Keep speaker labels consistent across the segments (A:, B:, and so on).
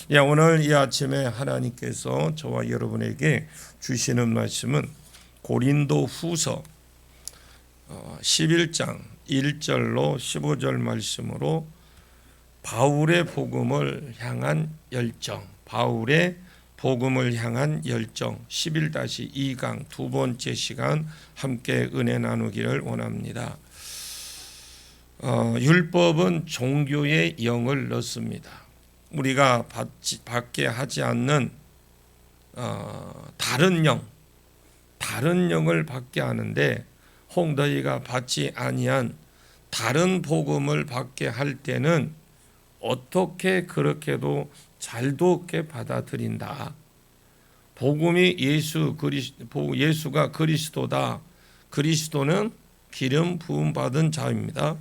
A: 오늘 이 아침에 하나님께서 저와 여러분에게 주시는 말씀은 고린도 후서 11장 1절로 15절 말씀으로 바울의 복음을 향한 열정, 바울의 복음을 향한 열정 11-2강 두 번째 시간 함께 은혜 나누기를 원합니다. 율법은 종교의 영을 넣습니다. 우리가 받게 하지 않는 다른 영을 받게 하는데 혹 너희가 받지 아니한 다른 복음을 받게 할 때는 어떻게 그렇게도 잘도 없게 받아들인다. 복음이 예수가 그리스도다. 그리스도는 기름 부음 받은 자입니다.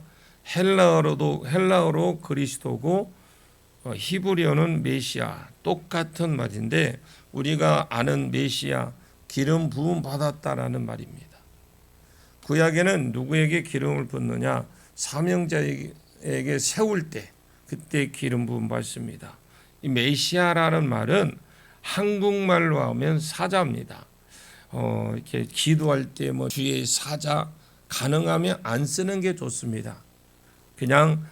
A: 헬라어로 그리스도고 히브리어는 메시아, 똑같은 말인데 우리가 아는 메시아, 기름 부음 받았다라는 말입니다. 구약에는 누구에게 기름을 붓느냐? 사명자에게 세울 때 그때 기름 부음 받습니다. 이 메시아라는 말은 한국말로 하면 사자입니다. 이렇게 기도할 때 주의 사자 가능하면 안 쓰는 게 좋습니다. 그냥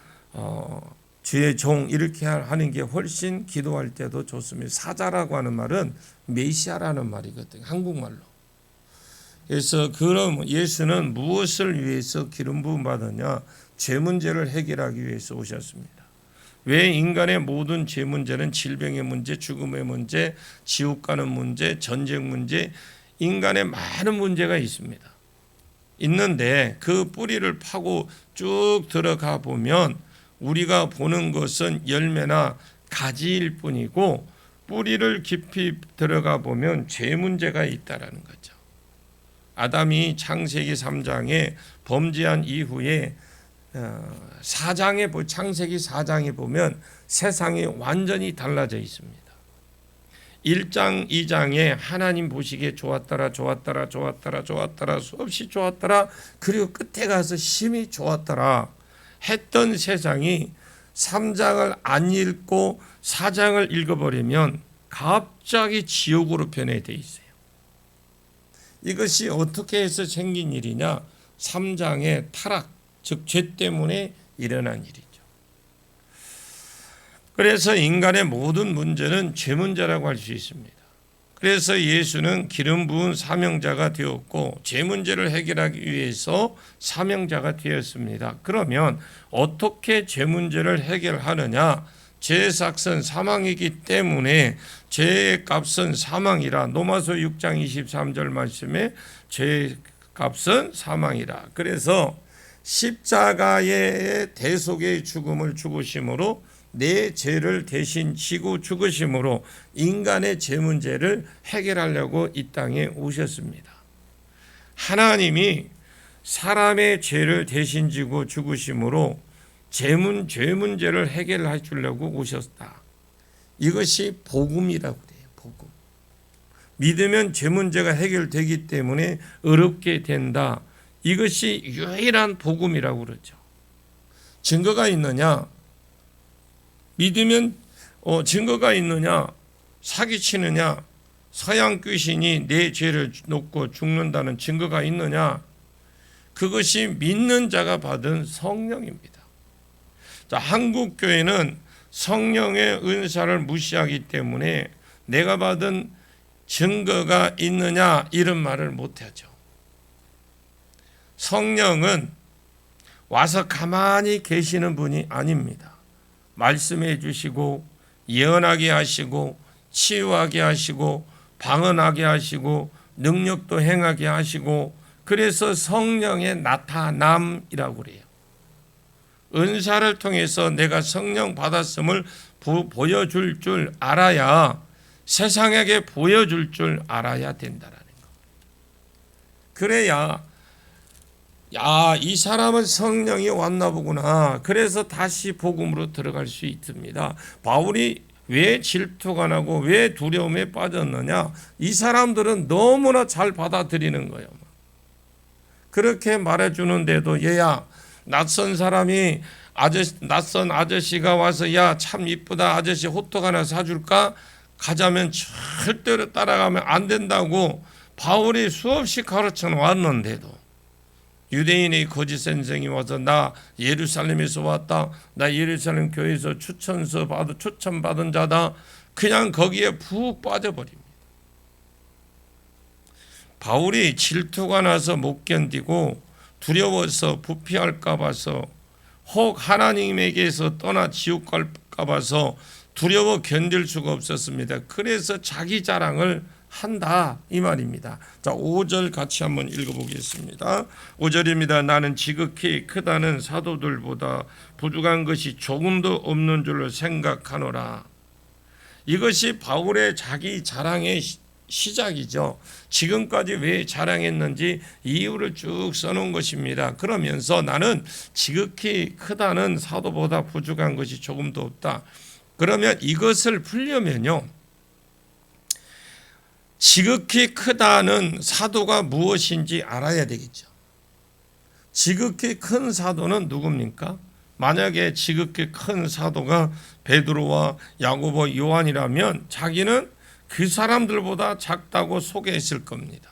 A: 주의 종 이렇게 하는 게 훨씬 기도할 때도 좋습니다. 사자라고 하는 말은 메시아라는 말이거든요. 한국말로. 그래서 그럼 예수는 무엇을 위해서 기름 부음 받았냐? 죄 문제를 해결하기 위해서 오셨습니다. 왜 인간의 모든 죄 문제는 질병의 문제, 죽음의 문제, 지옥 가는 문제, 전쟁 문제, 인간의 많은 문제가 있습니다. 있는데 그 뿌리를 파고 쭉 들어가 보면 우리가 보는 것은 열매나 가지일 뿐이고 뿌리를 깊이 들어가 보면 죄 문제가 있다라는 거죠. 아담이 창세기 3장에 범죄한 이후에 창세기 4장에 보면 세상이 완전히 달라져 있습니다. 1장, 2장에 하나님 보시기에 좋았더라 수없이 좋았더라 그리고 끝에 가서 심히 좋았더라 했던 세상이 3장을 안 읽고 4장을 읽어버리면 갑자기 지옥으로 변해져 있어요. 이것이 어떻게 해서 생긴 일이냐? 3장의 타락, 즉 죄 때문에 일어난 일이죠. 그래서 인간의 모든 문제는 죄 문제라고 할 수 있습니다. 그래서 예수는 기름 부은 사명자가 되었고 죄 문제를 해결하기 위해서 사명자가 되었습니다. 그러면 어떻게 죄 문제를 해결하느냐? 죄의 삭은 사망이기 때문에 죄의 값은 사망이라. 로마서 6장 23절 말씀에 죄의 값은 사망이라. 그래서 십자가의 대속의 죽음을 죽으심으로 내 죄를 대신 지고 죽으심으로 인간의 죄 문제를 해결하려고 이 땅에 오셨습니다. 하나님이 사람의 죄를 대신 지고 죽으심으로 죄 문제를 해결해 주려고 오셨다. 이것이 복음이라고 그래요. 복음. 믿으면 죄 문제가 해결되기 때문에 어렵게 된다. 이것이 유일한 복음이라고 그러죠. 증거가 있느냐? 믿으면 증거가 있느냐? 사기치느냐? 서양 귀신이 내 죄를 놓고 죽는다는 증거가 있느냐? 그것이 믿는 자가 받은 성령입니다. 자, 한국 교회는 성령의 은사를 무시하기 때문에 내가 받은 증거가 있느냐 이런 말을 못하죠. 성령은 와서 가만히 계시는 분이 아닙니다. 말씀해 주시고 예언하게 하시고 치유하게 하시고 방언하게 하시고 능력도 행하게 하시고 그래서 성령의 나타남이라고 그래요. 은사를 통해서 내가 성령 받았음을 보여줄 줄 알아야 세상에게 보여줄 줄 알아야 된다라는 거. 그래야 이 사람은 성령이 왔나 보구나. 그래서 다시 복음으로 들어갈 수 있습니다. 바울이 왜 질투가 나고 왜 두려움에 빠졌느냐? 이 사람들은 너무나 잘 받아들이는 거예요. 그렇게 말해주는데도 얘야 낯선 사람이 낯선 아저씨가 와서 야, 참 이쁘다, 아저씨 호떡 하나 사줄까? 가자면 절대로 따라가면 안 된다고 바울이 수없이 가르쳐 왔는데도 유대인의 거짓 선생이 와서 나 예루살렘에서 왔다, 나 예루살렘 교회에서 추천받은 자다, 그냥 거기에 푹 빠져버립니다. 바울이 질투가 나서 못 견디고 두려워서 부패할까 봐서, 혹 하나님에게서 떠나 지옥 갈까 봐서 두려워 견딜 수가 없었습니다. 그래서 자기 자랑을 한다, 이 말입니다. 자, 5절 같이 한번 읽어보겠습니다. 5절입니다. 나는 지극히 크다는 사도들보다 부족한 것이 조금도 없는 줄로 생각하노라. 이것이 바울의 자기 자랑의 시작이죠. 지금까지 왜 자랑했는지 이유를 쭉 써놓은 것입니다. 그러면서 나는 지극히 크다는 사도보다 부족한 것이 조금도 없다. 그러면 이것을 풀려면요, 지극히 크다는 사도가 무엇인지 알아야 되겠죠. 지극히 큰 사도는 누굽니까? 만약에 지극히 큰 사도가 베드로와 야고보, 요한이라면 자기는 그 사람들보다 작다고 소개했을 겁니다.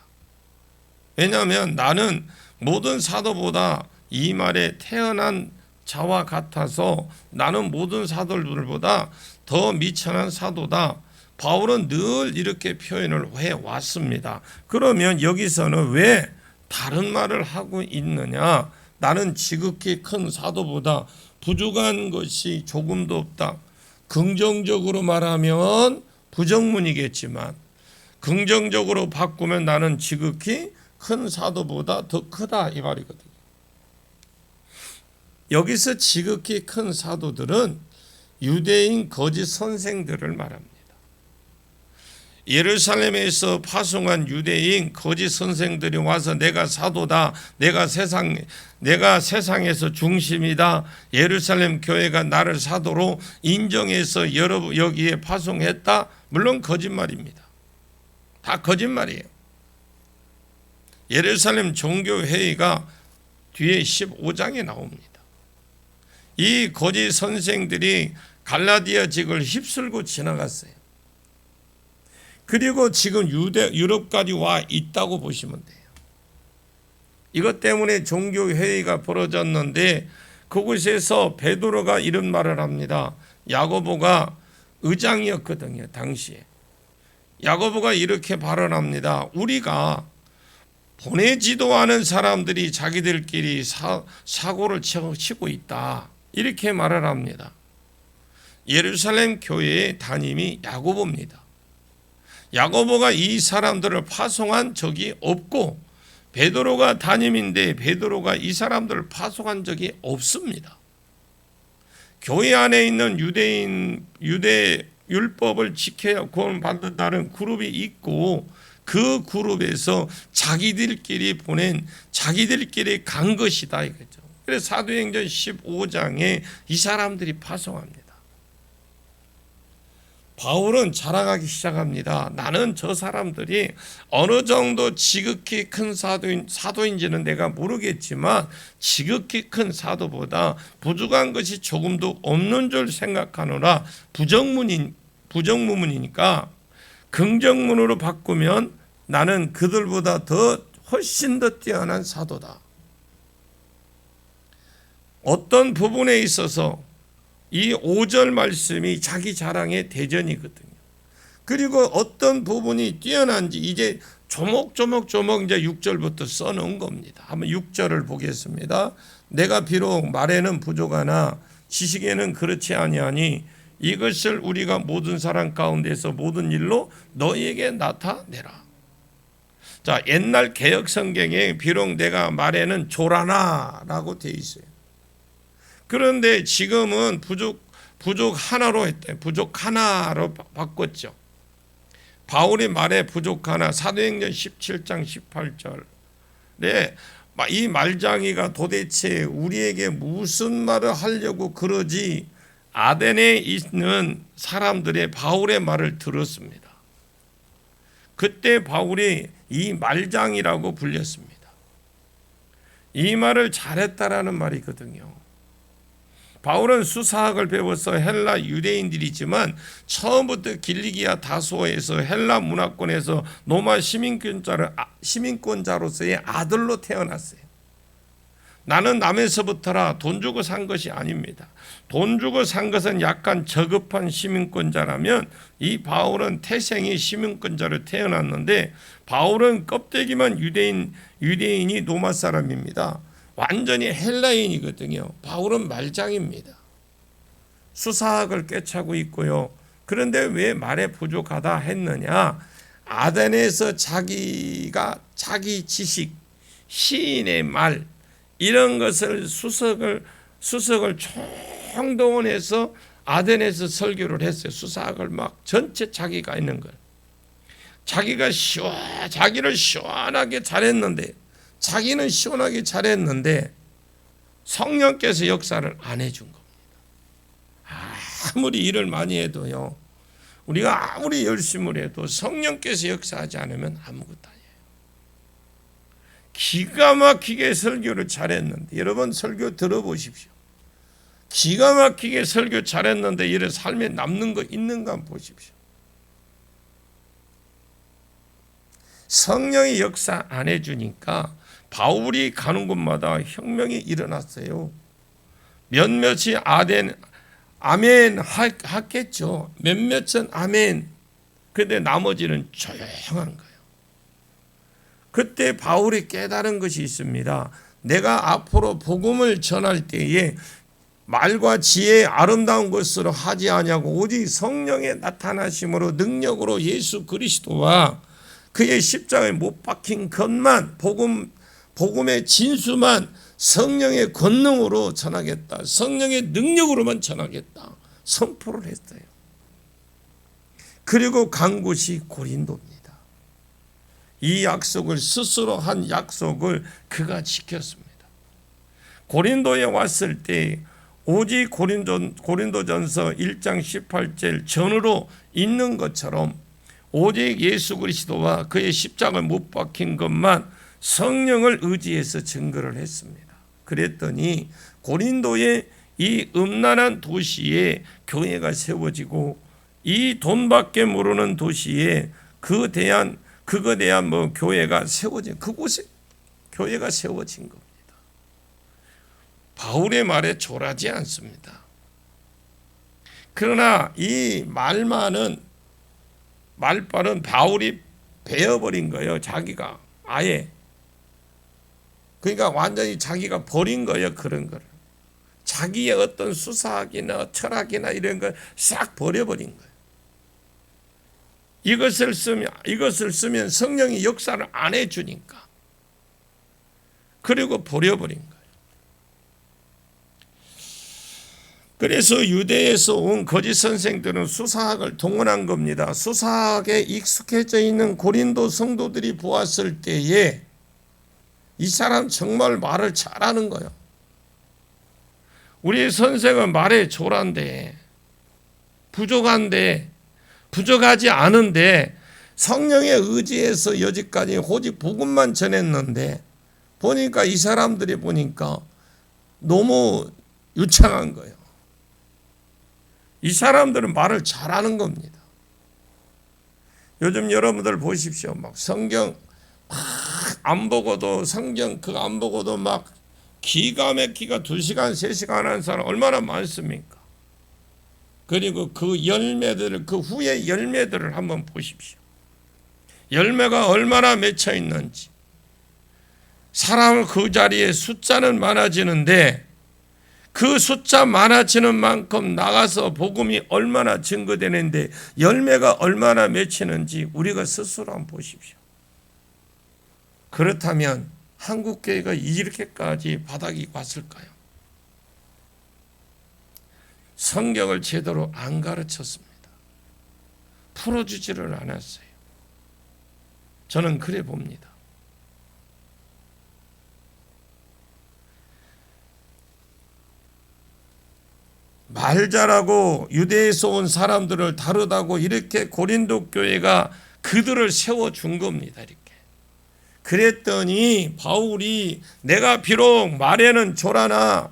A: 왜냐하면 나는 모든 사도보다 이 말에 태어난 자와 같아서 나는 모든 사도들보다 더 미천한 사도다. 바울은 늘 이렇게 표현을 해왔습니다. 그러면 여기서는 왜 다른 말을 하고 있느냐? 나는 지극히 큰 사도보다 부족한 것이 조금도 없다. 긍정적으로 말하면 부정문이겠지만 긍정적으로 바꾸면 나는 지극히 큰 사도보다 더 크다, 이 말이거든요. 여기서 지극히 큰 사도들은 유대인 거짓 선생들을 말합니다. 예루살렘에서 파송한 유대인 거짓 선생들이 와서 내가 사도다, 내가 세상에서 중심이다, 예루살렘 교회가 나를 사도로 인정해서 여기에 파송했다. 물론 거짓말입니다. 다 거짓말이에요. 예루살렘 종교회의가 뒤에 15장에 나옵니다. 이 거짓 선생들이 갈라디아 지역을 휩쓸고 지나갔어요. 그리고 지금 유럽까지 와 있다고 보시면 돼요. 이것 때문에 종교회의가 벌어졌는데 그곳에서 베드로가 이런 말을 합니다. 야고보가 의장이었거든요, 당시에. 야고보가 이렇게 발언합니다. 우리가 보내지도 않은 사람들이 자기들끼리 사고를 치고 있다, 이렇게 말을 합니다. 예루살렘 교회의 담임이 야고보입니다. 야고보가 이 사람들을 파송한 적이 없고 베드로가 담임인데 베드로가 이 사람들을 파송한 적이 없습니다. 교회 안에 있는 유대 율법을 지켜야 구원받는다는 그룹이 있고 그 그룹에서 자기들끼리 간 것이다, 이거죠. 그래서 사도행전 15장에 이 사람들이 파송합니다. 바울은 자랑하기 시작합니다. 나는 저 사람들이 어느 정도 지극히 큰 사도인지는 내가 모르겠지만 지극히 큰 사도보다 부족한 것이 조금도 없는 줄 생각하노라. 부정문이니까 긍정문으로 바꾸면 나는 그들보다 훨씬 더 뛰어난 사도다. 어떤 부분에 있어서 이 5절 말씀이 자기 자랑의 대전이거든요. 그리고 어떤 부분이 뛰어난지 이제 조목조목 이제 6절부터 써놓은 겁니다. 한번 6절을 보겠습니다. 내가 비록 말에는 부족하나 지식에는 그렇지 아니하니 이것을 우리가 모든 사람 가운데서 모든 일로 너희에게 나타내라. 자, 옛날 개역 성경에 비록 내가 말에는 조라나라고 되어 있어요. 그런데 지금은 부족 하나로 했대. 부족 하나로 바꿨죠. 바울의 말에 부족 하나, 사도행전 17장 18절. 네, 이 말장이가 도대체 우리에게 무슨 말을 하려고 그러지? 아덴에 있는 사람들의 바울의 말을 들었습니다. 그때 바울이 이 말장이라고 불렸습니다. 이 말을 잘했다라는 말이거든요. 바울은 수사학을 배워서 헬라 유대인들이지만 처음부터 길리기아 다소에서 헬라 문화권에서 로마 시민권자로서의 아들로 태어났어요. 나는 남에서부터라 돈 주고 산 것이 아닙니다. 돈 주고 산 것은 약간 저급한 시민권자라면 이 바울은 태생이 시민권자로 태어났는데 바울은 껍데기만 유대인이 로마 사람입니다. 완전히 헬라인이거든요. 바울은 말장입니다. 수사학을 꿰차고 있고요. 그런데 왜 말에 부족하다 했느냐? 아덴에서 자기 지식, 시인의 말 이런 것을 수석을 총동원해서 아덴에서 설교를 했어요. 수사학을 막 전체 자기가 있는 걸. 자기를 시원하게 잘했는데 자기는 시원하게 잘했는데 성령께서 역사를 안 해준 겁니다. 아무리 일을 많이 해도요. 우리가 아무리 열심을 해도 성령께서 역사하지 않으면 아무것도 아니에요. 기가 막히게 설교를 잘했는데 여러분 설교 들어보십시오. 기가 막히게 설교 잘했는데 이런 삶에 남는 거 있는가 한번 보십시오. 성령이 역사 안 해주니까 바울이 가는 곳마다 혁명이 일어났어요. 몇몇이 아멘 하겠죠. 몇몇은 아멘. 그런데 나머지는 조용한 거예요. 그때 바울이 깨달은 것이 있습니다. 내가 앞으로 복음을 전할 때에 말과 지혜의 아름다운 것으로 하지 아니하고 오직 성령의 나타나심으로 능력으로 예수 그리스도와 그의 십자가에 못 박힌 것만 복음의 진수만 성령의 권능으로 전하겠다. 성령의 능력으로만 전하겠다. 선포를 했어요. 그리고 간 곳이 고린도입니다. 이 약속을 스스로 한 약속을 그가 지켰습니다. 고린도에 왔을 때 오직 고린도전서 1장 18절 전으로 있는 것처럼 오직 예수 그리스도와 그의 십자가에 못 박힌 것만 성령을 의지해서 증거를 했습니다. 그랬더니 고린도의 이 음란한 도시에 교회가 세워지고 이 돈밖에 모르는 도시에 그거에 대한 교회가 세워진 그곳에 교회가 세워진 겁니다. 바울의 말에 졸하지 않습니다. 그러나 이 말발은 바울이 베어버린 거예요. 자기가 아예. 그러니까 완전히 자기가 버린 거예요. 그런 거를. 자기의 어떤 수사학이나 철학이나 이런 걸 싹 버려버린 거예요. 이것을 쓰면 성령이 역사를 안 해주니까. 그리고 버려버린 거예요. 그래서 유대에서 온 거짓 선생들은 수사학을 동원한 겁니다. 수사학에 익숙해져 있는 고린도 성도들이 보았을 때에 이 사람 정말 말을 잘하는 거예요. 우리 선생은 말에 졸한데 부족하지 않은데 성령의 의지에서 여지까지 오직 복음만 전했는데 보니까 이 사람들이 보니까 너무 유창한 거예요. 이 사람들은 말을 잘하는 겁니다. 요즘 여러분들 보십시오. 막 성경 안 보고도 성경 그거 안 보고도 막 기가 막히가 2시간 3시간 하는 사람 얼마나 많습니까? 그리고 그 후에 열매들을 한번 보십시오. 열매가 얼마나 맺혀 있는지. 사람을 그 자리에 숫자는 많아지는데 그 숫자 많아지는 만큼 나가서 복음이 얼마나 증거되는데 열매가 얼마나 맺히는지 우리가 스스로 한번 보십시오. 그렇다면 한국교회가 이렇게까지 바닥이 왔을까요? 성경을 제대로 안 가르쳤습니다. 풀어주지를 않았어요. 저는 그래 봅니다. 말 잘하고 유대에서 온 사람들을 다르다고 이렇게 고린도 교회가 그들을 세워준 겁니다. 이렇게. 그랬더니 바울이 내가 비록 말에는 졸하나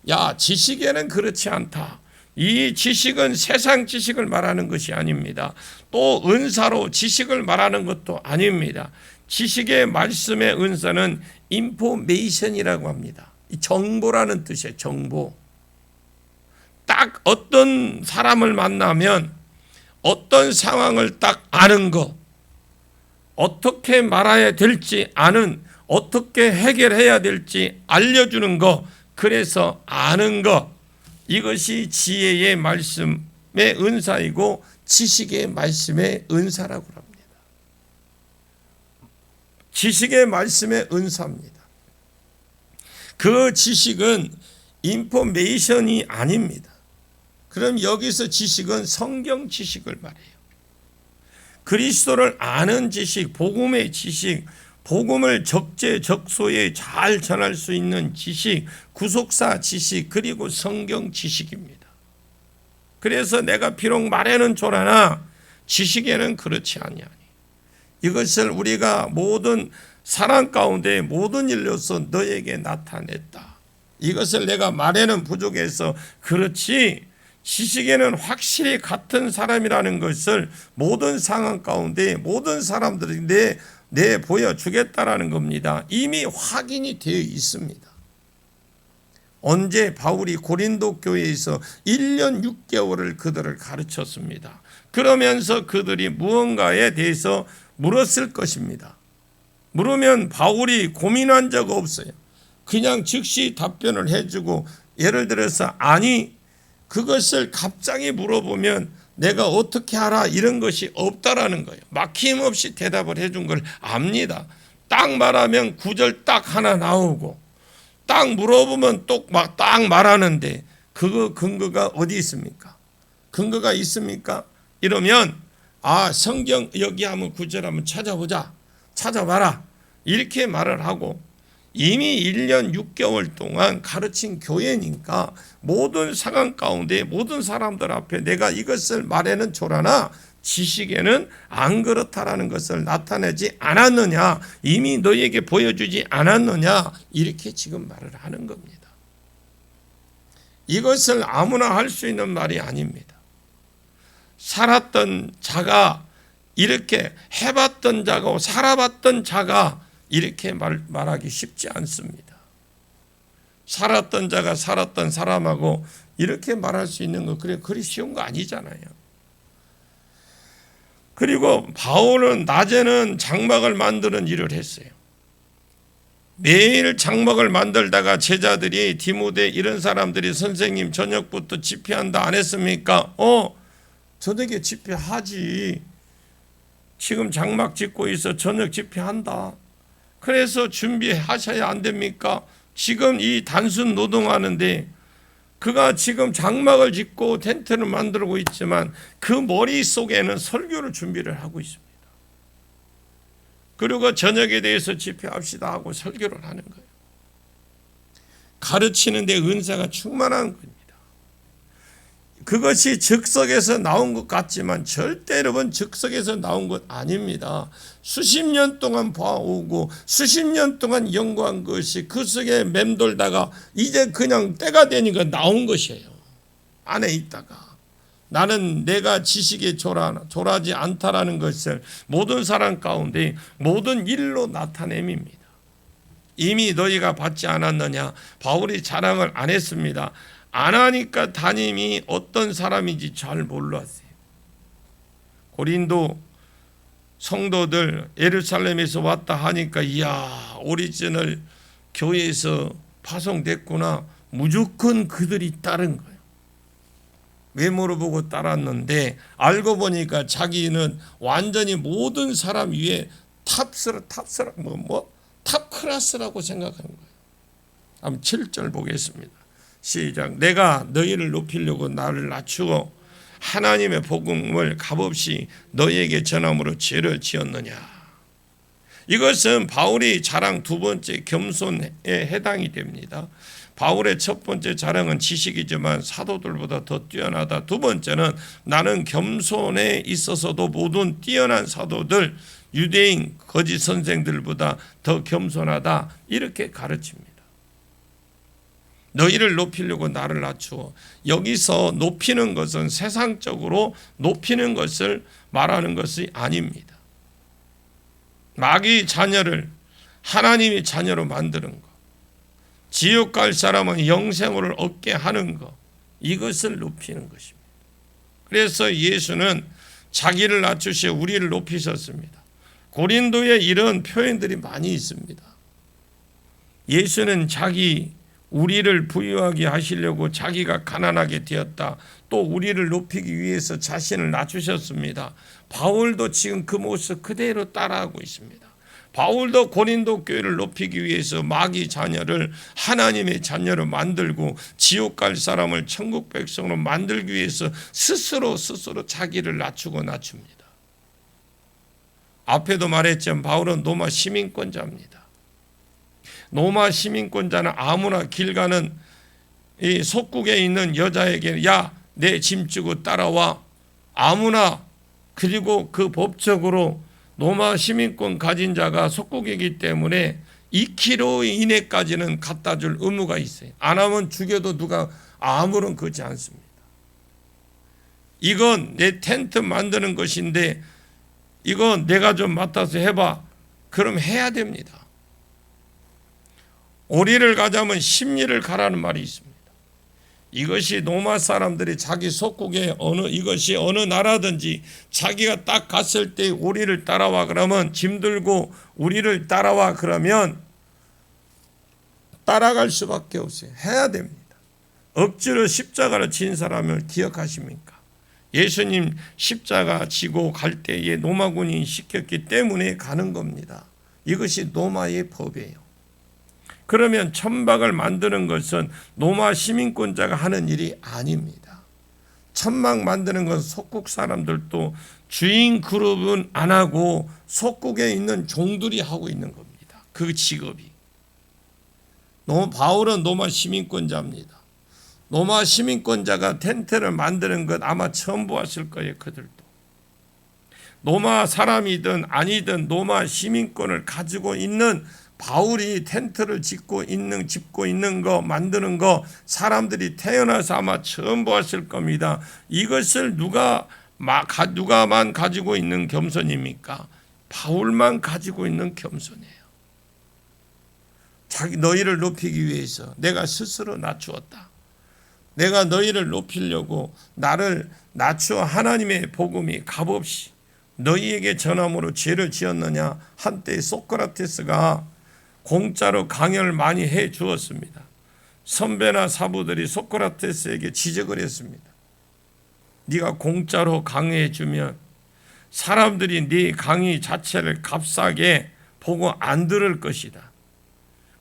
A: 야, 지식에는 그렇지 않다. 이 지식은 세상 지식을 말하는 것이 아닙니다. 또 은사로 지식을 말하는 것도 아닙니다. 지식의 말씀의 은사는 인포메이션이라고 합니다. 정보라는 뜻이에요. 정보. 딱 어떤 사람을 만나면 어떤 상황을 딱 아는 것, 어떻게 말해야 될지 아는, 어떻게 해결해야 될지 알려주는 것, 그래서 아는 것, 이것이 지혜의 말씀의 은사이고 지식의 말씀의 은사라고 합니다. 지식의 말씀의 은사입니다. 그 지식은 인포메이션이 아닙니다. 그럼 여기서 지식은 성경 지식을 말해요. 그리스도를 아는 지식, 복음의 지식, 복음을 적재적소에 잘 전할 수 있는 지식, 구속사 지식, 그리고 성경 지식입니다. 그래서 내가 비록 말에는 졸하나 지식에는 그렇지 아니하니, 이것을 우리가 모든 사랑 가운데 모든 일로서 너에게 나타냈다. 이것을 내가 말에는 부족해서 그렇지, 지식에는 확실히 같은 사람이라는 것을 모든 상황 가운데 모든 사람들이 내 보여주겠다라는 겁니다. 이미 확인이 되어 있습니다. 언제 바울이 고린도 교회에서 1년 6개월을 그들을 가르쳤습니다. 그러면서 그들이 무언가에 대해서 물었을 것입니다. 물으면 바울이 고민한 적 없어요. 그냥 즉시 답변을 해주고, 예를 들어서 아니 그것을 갑자기 물어보면 내가 어떻게 알아, 이런 것이 없다라는 거예요. 막힘없이 대답을 해준 걸 압니다. 딱 말하면 구절 딱 하나 나오고, 딱 물어보면 딱 말하는데 그거 근거가 어디 있습니까? 근거가 있습니까? 이러면 성경 여기 하면 구절 한번 찾아보자, 찾아봐라, 이렇게 말을 하고, 이미 1년 6개월 동안 가르친 교회니까 모든 상황 가운데 모든 사람들 앞에 내가 이것을 말에는 졸하나 지식에는 안 그렇다라는 것을 나타내지 않았느냐, 이미 너희에게 보여주지 않았느냐, 이렇게 지금 말을 하는 겁니다. 이것을 아무나 할 수 있는 말이 아닙니다. 살았던 자가, 이렇게 해봤던 자가, 살아봤던 자가 이렇게 말하기 쉽지 않습니다. 살았던 자가 살았던 사람하고 이렇게 말할 수 있는 거 그리 쉬운 거 아니잖아요. 그리고 바울은 낮에는 장막을 만드는 일을 했어요. 매일 장막을 만들다가 제자들이, 디모데 이런 사람들이 선생님 저녁부터 집회한다 안 했습니까? 저녁에 집회하지. 지금 장막 짓고 있어. 저녁 집회한다. 그래서 준비하셔야 안 됩니까? 지금 이 단순 노동하는데 그가 지금 장막을 짓고 텐트를 만들고 있지만 그 머릿속에는 설교를 준비를 하고 있습니다. 그리고 저녁에 대해서 집회합시다 하고 설교를 하는 거예요. 가르치는 데 은사가 충만한 겁니다. 그것이 즉석에서 나온 것 같지만 절대 여러분 즉석에서 나온 것 아닙니다. 수십 년 동안 봐오고 수십 년 동안 연구한 것이 그 속에 맴돌다가 이제 그냥 때가 되니까 나온 것이에요. 안에 있다가 나는 내가 지식에 졸하지 않다라는 것을 모든 사람 가운데 모든 일로 나타냄입니다. 이미 너희가 받지 않았느냐? 바울이 자랑을 안 했습니다. 안 하니까 담임이 어떤 사람인지 잘 몰랐어요. 고린도 성도들 예루살렘에서 왔다 하니까 이야, 오리지널 교회에서 파송됐구나. 무조건 그들이 따른 거예요. 외모를 보고 따랐는데 알고 보니까 자기는 완전히 모든 사람 위에 탑 클래스라고 생각하는 거예요. 한번 7절 보겠습니다. 시작. 내가 너희를 높이려고 나를 낮추고 하나님의 복음을 값없이 너희에게 전함으로 죄를 지었느냐. 이것은 바울이 자랑 두 번째 겸손에 해당이 됩니다. 바울의 첫 번째 자랑은 지식이지만 사도들보다 더 뛰어나다. 두 번째는 나는 겸손에 있어서도 모든 뛰어난 사도들, 유대인 거짓 선생들보다 더 겸손하다. 이렇게 가르칩니다. 너희를 높이려고 나를 낮추어. 여기서 높이는 것은 세상적으로 높이는 것을 말하는 것이 아닙니다. 마귀 자녀를 하나님의 자녀로 만드는 것, 지옥 갈 사람은 영생을 얻게 하는 것, 이것을 높이는 것입니다. 그래서 예수는 자기를 낮추시어 우리를 높이셨습니다. 고린도에 이런 표현들이 많이 있습니다. 예수는 우리를 부유하게 하시려고 자기가 가난하게 되었다. 또 우리를 높이기 위해서 자신을 낮추셨습니다. 바울도 지금 그 모습 그대로 따라하고 있습니다. 바울도 고린도 교회를 높이기 위해서 마귀 자녀를 하나님의 자녀로 만들고 지옥 갈 사람을 천국 백성으로 만들기 위해서 스스로 자기를 낮춥니다. 앞에도 말했지만 바울은 로마 시민권자입니다. 로마 시민권자는 아무나 길 가는 이 속국에 있는 여자에게 야, 내 짐지고 따라와. 아무나. 그리고 그 법적으로 로마 시민권 가진 자가 속국이기 때문에 2km 이내까지는 갖다 줄 의무가 있어요. 안 하면 죽여도 누가 아무런 거지 않습니다. 이건 내 텐트 만드는 것인데 이건 내가 좀 맡아서 해봐. 그럼 해야 됩니다. 오리를 가자면 10리를 가라는 말이 있습니다. 이것이 로마 사람들이 자기 속국에 이것이 어느 나라든지 자기가 딱 갔을 때 우리를 따라와 그러면 짐 들고 우리를 따라와 그러면 따라갈 수밖에 없어요. 해야 됩니다. 억지로 십자가를 진 사람을 기억하십니까? 예수님 십자가 지고 갈 때에 로마군이 시켰기 때문에 가는 겁니다. 이것이 로마의 법이에요. 그러면 천막을 만드는 것은 로마 시민권자가 하는 일이 아닙니다. 천막 만드는 것은 속국 사람들도 주인 그룹은 안 하고 속국에 있는 종들이 하고 있는 겁니다. 그 직업이. 바울은 로마 시민권자입니다. 로마 시민권자가 텐트를 만드는 것 아마 처음 보았을 거예요. 그들도. 로마 사람이든 아니든 로마 시민권을 가지고 있는 바울이 텐트를 짓고 있는 거 만드는 거 사람들이 태어나서 아마 처음 보았을 겁니다. 이것을 누가만 가지고 있는 겸손입니까? 바울만 가지고 있는 겸손이에요. 너희를 높이기 위해서 내가 스스로 낮추었다. 내가 너희를 높이려고 나를 낮추어 하나님의 복음이 값없이 너희에게 전함으로 죄를 지었느냐. 한때 소크라테스가 공짜로 강연을 많이 해 주었습니다. 선배나 사부들이 소크라테스에게 지적을 했습니다. 네가 공짜로 강의해 주면 사람들이 네 강의 자체를 값싸게 보고 안 들을 것이다.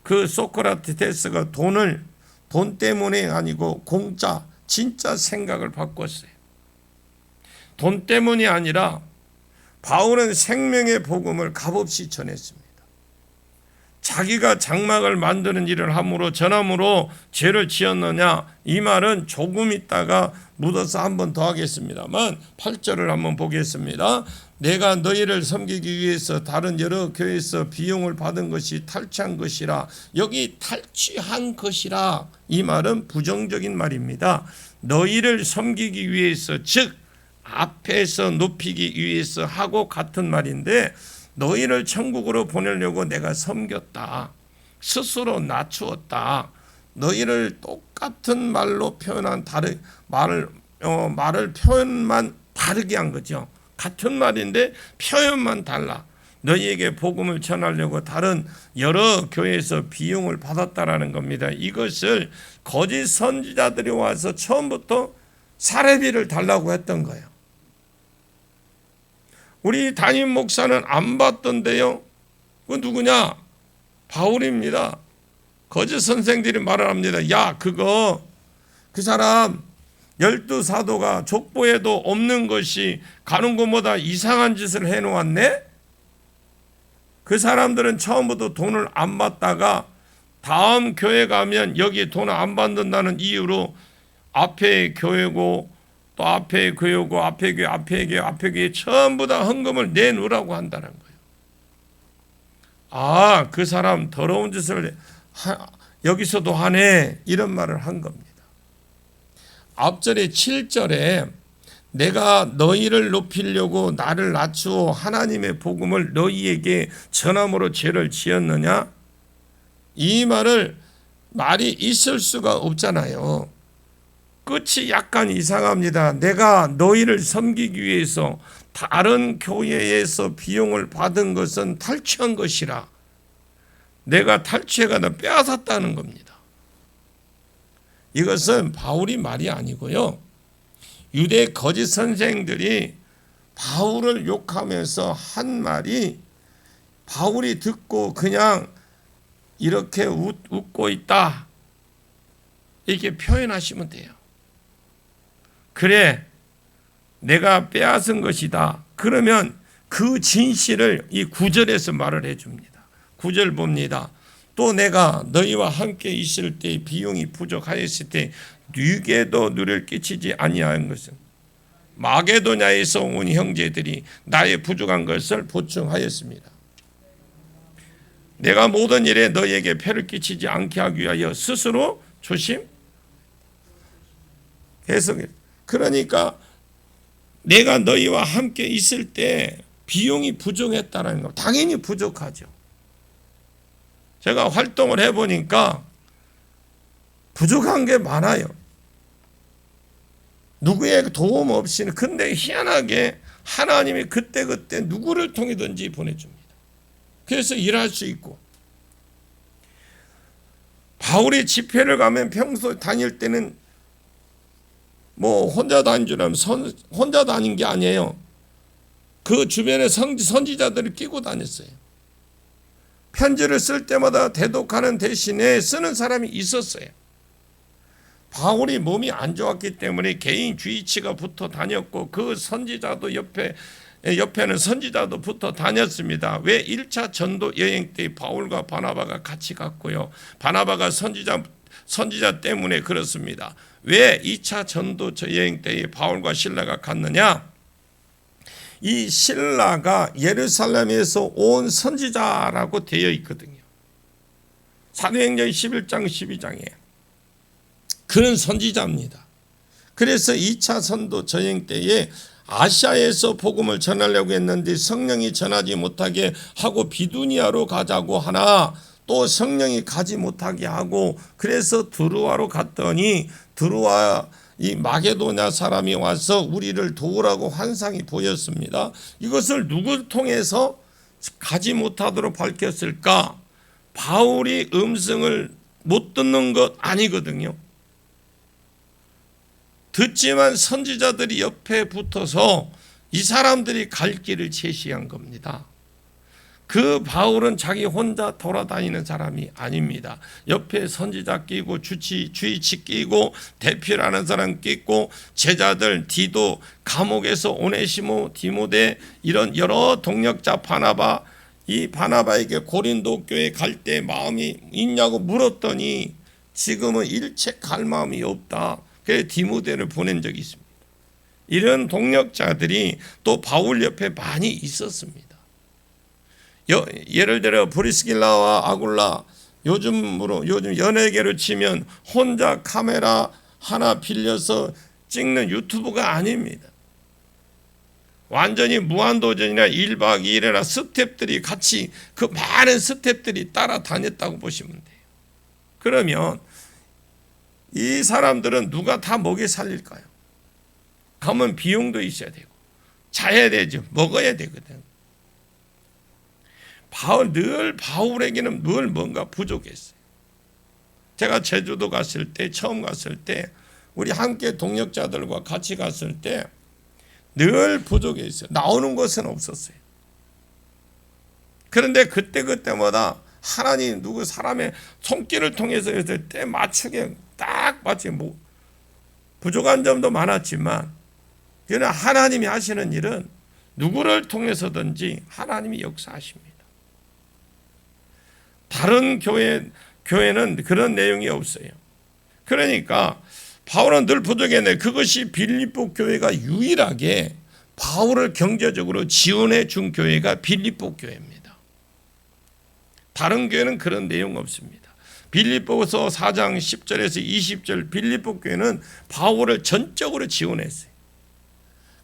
A: 그 소크라테스가 돈 때문에 아니고 공짜 진짜 생각을 바꿨어요. 돈 때문이 아니라 바울은 생명의 복음을 값없이 전했습니다. 자기가 장막을 만드는 일을 전함으로 죄를 지었느냐. 이 말은 조금 있다가 묻어서 한 번 더 하겠습니다만 8절을 한번 보겠습니다. 내가 너희를 섬기기 위해서 다른 여러 교회에서 비용을 받은 것이 탈취한 것이라. 여기 탈취한 것이라 이 말은 부정적인 말입니다. 너희를 섬기기 위해서 즉 앞에서 높이기 위해서 하고 같은 말인데 너희를 천국으로 보내려고 내가 섬겼다. 스스로 낮추었다. 너희를 똑같은 말로 표현한 표현만 다르게 한 거죠. 같은 말인데 표현만 달라. 너희에게 복음을 전하려고 다른 여러 교회에서 비용을 받았다라는 겁니다. 이것을 거짓 선지자들이 와서 처음부터 사례비를 달라고 했던 거예요. 우리 담임 목사는 안 받던데요. 그 누구냐? 바울입니다. 거짓 선생들이 말을 합니다. 야, 그 사람 12사도가 족보에도 없는 것이 가는 곳마다 이상한 짓을 해놓았네? 그 사람들은 처음부터 돈을 안 받다가 다음 교회 가면 여기 돈을 안 받는다는 이유로 앞에 교회고 또 앞에 교회고 앞에 교회 전부 다 헌금을 내놓으라고 한다는 거예요. 그 사람 더러운 짓을 여기서도 하네 이런 말을 한 겁니다. 앞절에 7절에 내가 너희를 높이려고 나를 낮추어 하나님의 복음을 너희에게 전함으로 죄를 지었느냐? 이 말이 있을 수가 없잖아요. 끝이 약간 이상합니다. 내가 너희를 섬기기 위해서 다른 교회에서 비용을 받은 것은 탈취한 것이라. 내가 탈취해가다 빼앗았다는 겁니다. 이것은 바울이 말이 아니고요. 유대 거짓 선생들이 바울을 욕하면서 한 말이 바울이 듣고 그냥 이렇게 웃고 있다. 이렇게 표현하시면 돼요. 그래, 내가 빼앗은 것이다. 그러면 그 진실을 이 9절에서 말을 해줍니다. 9절 봅니다. 또 내가 너희와 함께 있을 때 비용이 부족하였을 때 네게도 누를 끼치지 아니한 것은 마게도냐에서 온 형제들이 나의 부족한 것을 보충하였습니다. 내가 모든 일에 너희에게 폐를 끼치지 않게 하기 위하여 스스로 조심 해석해. 그러니까 내가 너희와 함께 있을 때 비용이 부족했다는 거 당연히 부족하죠. 제가 활동을 해보니까 부족한 게 많아요. 누구의 도움 없이는. 근데 희한하게 하나님이 그때그때 누구를 통해든지 보내줍니다. 그래서 일할 수 있고. 바울이 집회를 가면 평소 다닐 때는 뭐 혼자 다닌 줄 알면 혼자 다닌 게 아니에요. 그 주변에 선지자들을 끼고 다녔어요. 편지를 쓸 때마다 대독하는 대신에 쓰는 사람이 있었어요. 바울이 몸이 안 좋았기 때문에 개인 주의치가 붙어 다녔고 그 선지자도 옆에는 선지자도 붙어 다녔습니다. 왜 1차 전도 여행 때 바울과 바나바가 같이 갔고요. 바나바가 선지자 때문에 그렇습니다. 왜 2차 전도 여행 때에 바울과 실라가 갔느냐? 이 실라가 예루살렘에서 온 선지자라고 되어 있거든요. 사도행전 11장 12장에 그는 선지자입니다. 그래서 2차 선도 전행 때에 아시아에서 복음을 전하려고 했는데 성령이 전하지 못하게 하고 비두니아로 가자고 하나 또 성령이 가지 못하게 하고 그래서 드루아로 갔더니 드루아 이 마게도냐 사람이 와서 우리를 도우라고 환상이 보였습니다. 이것을 누구를 통해서 가지 못하도록 밝혔을까? 바울이 음성을 못 듣는 것 아니거든요. 듣지만 선지자들이 옆에 붙어서 이 사람들이 갈 길을 제시한 겁니다. 그 바울은 자기 혼자 돌아다니는 사람이 아닙니다. 옆에 선지자 끼고 주의치 끼고 대표라는 사람 끼고 제자들 디도 감옥에서 오네시모 디모데 이런 여러 동역자 바나바 이 바나바에게 고린도 교회 갈 때 마음이 있냐고 물었더니 지금은 일체 갈 마음이 없다. 그래서 디모데를 보낸 적이 있습니다. 이런 동역자들이 또 바울 옆에 많이 있었습니다. 예를 들어 브리스길라와 아굴라 요즘 연예계로 치면 혼자 카메라 하나 빌려서 찍는 유튜브가 아닙니다. 완전히 무한도전이나 1박 2일이나 스텝들이 같이 그 많은 스텝들이 따라다녔다고 보시면 돼요. 그러면 이 사람들은 누가 다 먹여 살릴까요? 가면 비용도 있어야 되고 자야 되죠. 먹어야 되거든. 바울에게는 늘 뭔가 부족했어요. 제가 제주도 갔을 때 처음 갔을 때 우리 함께 동역자들과 같이 갔을 때 늘 부족했어요. 나오는 것은 없었어요. 그런데 그때마다 하나님 누구 사람의 손길을 통해서 때 맞추게 딱 맞지 뭐 부족한 점도 많았지만 그러나 하나님이 하시는 일은 누구를 통해서든지 하나님이 역사하십니다. 다른 교회는 그런 내용이 없어요. 그러니까 바울은 늘 부족했네. 그것이 빌립보 교회가 유일하게 바울을 경제적으로 지원해 준 교회가 빌립보 교회입니다. 다른 교회는 그런 내용 없습니다. 빌립보서 4장 10절에서 20절 빌립보 교회는 바울을 전적으로 지원했어요.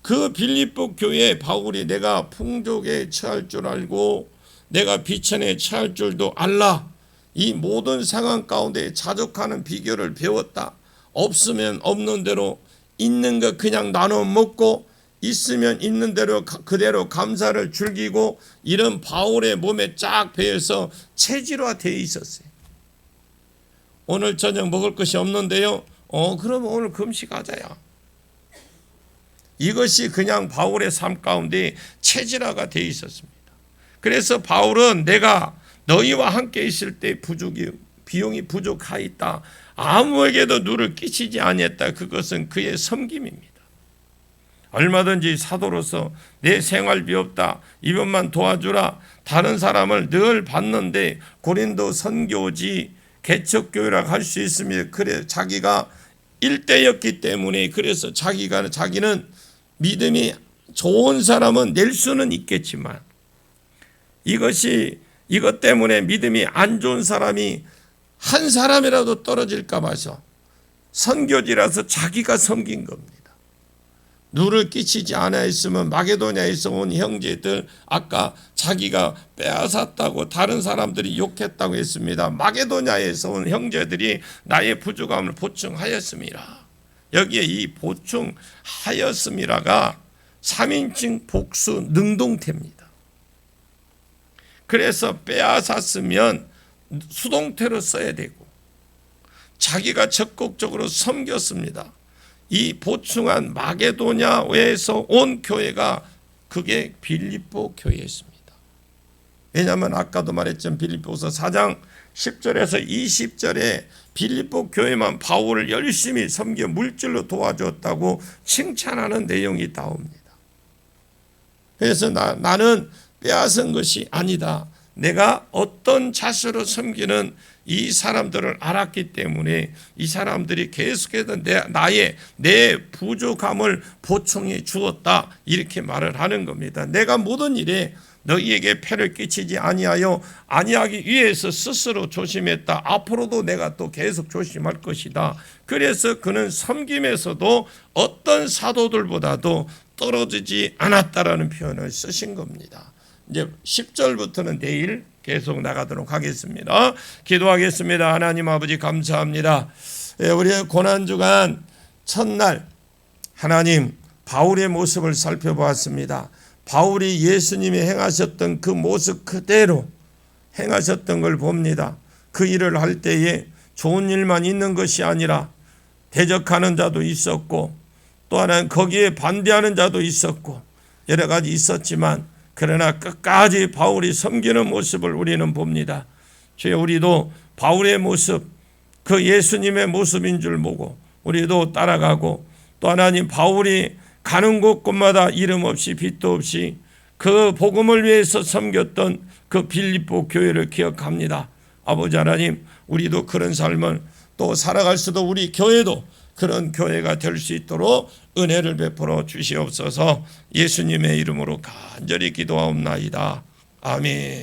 A: 그 빌립보 교회에 바울이 내가 풍족에 처할 줄 알고 내가 비천에 처할 줄도 알라. 이 모든 상황 가운데 자족하는 비결을 배웠다. 없으면 없는 대로 있는 거 그냥 나눠 먹고 있으면 있는 대로 그대로 감사를 즐기고 이런 바울의 몸에 쫙 배어서 체질화되어 있었어요. 오늘 저녁 먹을 것이 없는데요. 그러면 오늘 금식하자야. 이것이 그냥 바울의 삶 가운데 체질화가 되어 있었습니다. 그래서 바울은 내가 너희와 함께 있을 때 비용이 부족하였다. 아무에게도 누를 끼치지 아니했다. 그것은 그의 섬김입니다. 얼마든지 사도로서 내 생활비 없다. 이것만 도와주라. 다른 사람을 늘 봤는데 고린도 선교지 개척교회라고 할 수 있습니다. 그래 자기가 일대였기 때문에 그래서 자기는 믿음이 좋은 사람은 낼 수는 있겠지만 이것 때문에 믿음이 안 좋은 사람이 한 사람이라도 떨어질까 봐서 선교지라서 자기가 섬긴 겁니다. 누를 끼치지 않아 있으면 마게도냐에서 온 형제들 아까 자기가 빼앗았다고 다른 사람들이 욕했다고 했습니다. 마게도냐에서 온 형제들이 나의 부족함을 보충하였습니다. 여기에 이 보충하였음이라가 3인칭 복수 능동태입니다. 그래서 빼앗았으면 수동태로 써야 되고 자기가 적극적으로 섬겼습니다. 이 보충한 마게도냐에서 온 교회가 그게 빌립보 교회였습니다. 왜냐하면 아까도 말했지만 빌립보서 4장 10절에서 20절에 빌립보 교회만 바울을 열심히 섬겨 물질로 도와줬다고 칭찬하는 내용이 나옵니다. 그래서 나는 빼앗은 것이 아니다. 내가 어떤 자세로 섬기는 이 사람들을 알았기 때문에 이 사람들이 계속해서 내 부족함을 보충해 주었다. 이렇게 말을 하는 겁니다. 내가 모든 일에 너희에게 폐를 끼치지 아니하기 위해서 스스로 조심했다. 앞으로도 내가 또 계속 조심할 것이다. 그래서 그는 섬김에서도 어떤 사도들보다도 떨어지지 않았다라는 표현을 쓰신 겁니다. 이제 10절부터는 내일 계속 나가도록 하겠습니다. 기도하겠습니다. 하나님 아버지 감사합니다. 우리의 고난주간 첫날 하나님 바울의 모습을 살펴보았습니다. 바울이 예수님이 행하셨던 그 모습 그대로 행하셨던 걸 봅니다. 그 일을 할 때에 좋은 일만 있는 것이 아니라 대적하는 자도 있었고 또 하나는 거기에 반대하는 자도 있었고 여러 가지 있었지만 그러나 끝까지 바울이 섬기는 모습을 우리는 봅니다. 주여 우리도 바울의 모습 그 예수님의 모습인 줄 보고 우리도 따라가고 또 하나님 바울이 가는 곳곳마다 이름 없이 빛도 없이 그 복음을 위해서 섬겼던 그 빌립보 교회를 기억합니다. 아버지 하나님 우리도 그런 삶을 또 살아갈 수도 우리 교회도 그런 교회가 될 수 있도록 은혜를 베풀어 주시옵소서. 예수님의 이름으로 간절히 기도하옵나이다. 아멘.